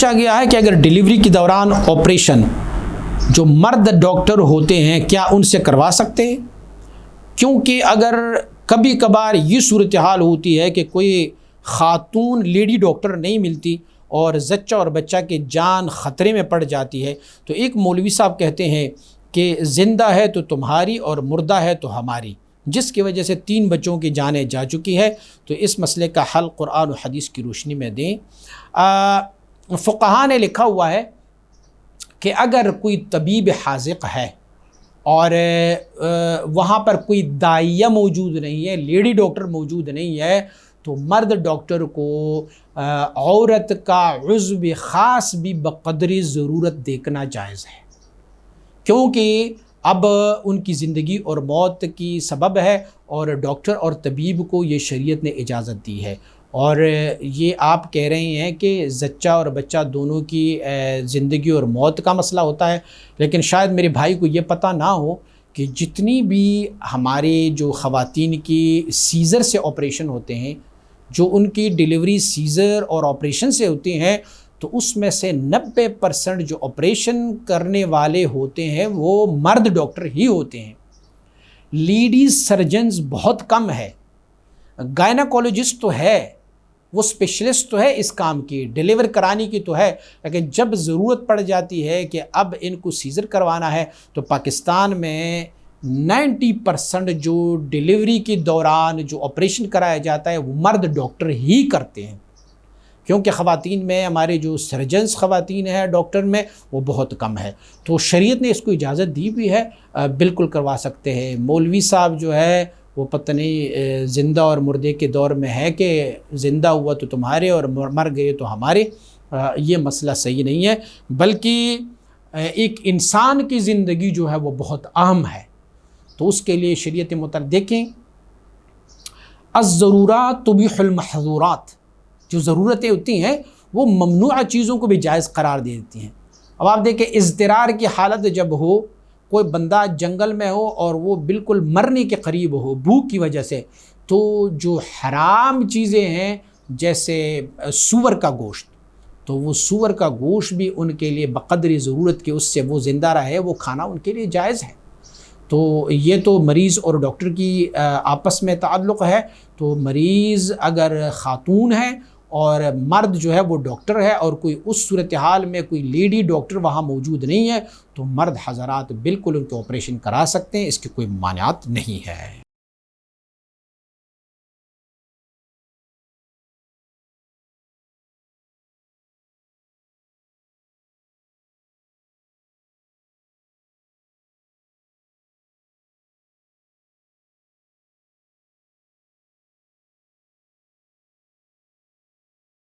پوچھا گیا ہے کہ اگر ڈلیوری کے دوران آپریشن جو مرد ڈاکٹر ہوتے ہیں کیا ان سے کروا سکتے ہیں؟ کیونکہ اگر کبھی کبھار یہ صورتحال ہوتی ہے کہ کوئی خاتون لیڈی ڈاکٹر نہیں ملتی اور زچہ اور بچہ کی جان خطرے میں پڑ جاتی ہے، تو ایک مولوی صاحب کہتے ہیں کہ زندہ ہے تو تمہاری اور مردہ ہے تو ہماری، جس کی وجہ سے 3 بچوں کی جانیں جا چکی ہے۔ تو اس مسئلے کا حل قرآن و حدیث کی روشنی میں دیں۔ فقہاء نے لکھا ہوا ہے کہ اگر کوئی طبیب حاذق ہے اور وہاں پر کوئی داعیہ موجود نہیں ہے، لیڈی ڈاکٹر موجود نہیں ہے، تو مرد ڈاکٹر کو عورت کا عضو خاص بھی بقدر ضرورت دیکھنا جائز ہے، کیونکہ اب ان کی زندگی اور موت کی سبب ہے اور ڈاکٹر اور طبیب کو یہ شریعت نے اجازت دی ہے۔ اور یہ آپ کہہ رہے ہیں کہ زچہ اور بچہ دونوں کی زندگی اور موت کا مسئلہ ہوتا ہے، لیکن شاید میرے بھائی کو یہ پتہ نہ ہو کہ جتنی بھی ہمارے جو خواتین کی سیزر سے آپریشن ہوتے ہیں، جو ان کی ڈیلیوری سیزر اور آپریشن سے ہوتی ہیں، تو اس میں سے 90% جو آپریشن کرنے والے ہوتے ہیں وہ مرد ڈاکٹر ہی ہوتے ہیں۔ لیڈیز سرجنز بہت کم ہے، گائناکولوجسٹ تو ہے، وہ اسپیشلسٹ تو ہے اس کام کی، ڈیلیور کرانے کی تو ہے، لیکن جب ضرورت پڑ جاتی ہے کہ اب ان کو سیزر کروانا ہے تو پاکستان میں 90% جو ڈیلیوری کے دوران جو آپریشن کرایا جاتا ہے وہ مرد ڈاکٹر ہی کرتے ہیں، کیونکہ خواتین میں ہمارے جو سرجنز خواتین ہیں ڈاکٹر میں وہ بہت کم ہے۔ تو شریعت نے اس کو اجازت دی بھی ہے، بالکل کروا سکتے ہیں۔ مولوی صاحب جو ہے وہ پتہ نہیں زندہ اور مردے کے دور میں ہے کہ زندہ ہوا تو تمہارے اور مر گئے تو ہمارے، یہ مسئلہ صحیح نہیں ہے، بلکہ ایک انسان کی زندگی جو ہے وہ بہت اہم ہے، تو اس کے لیے شریعت مطلق دیکھیں الضرورات تبیح المحظورات، جو ضرورتیں ہوتی ہیں وہ ممنوع چیزوں کو بھی جائز قرار دے دیتی ہیں۔ اب آپ دیکھیں اضطرار کی حالت جب ہو، کوئی بندہ جنگل میں ہو اور وہ بالکل مرنے کے قریب ہو بھوک کی وجہ سے، تو جو حرام چیزیں ہیں جیسے سور کا گوشت، تو وہ سور کا گوشت بھی ان کے لیے بقدر ضرورت کے اس سے وہ زندہ رہے وہ کھانا ان کے لیے جائز ہے۔ تو یہ تو مریض اور ڈاکٹر کی آپس میں تعلق ہے، تو مریض اگر خاتون ہے اور مرد جو ہے وہ ڈاکٹر ہے اور کوئی اس صورتحال میں کوئی لیڈی ڈاکٹر وہاں موجود نہیں ہے، تو مرد حضرات بالکل ان کے آپریشن کرا سکتے ہیں، اس کی کوئی مانعات نہیں ہے۔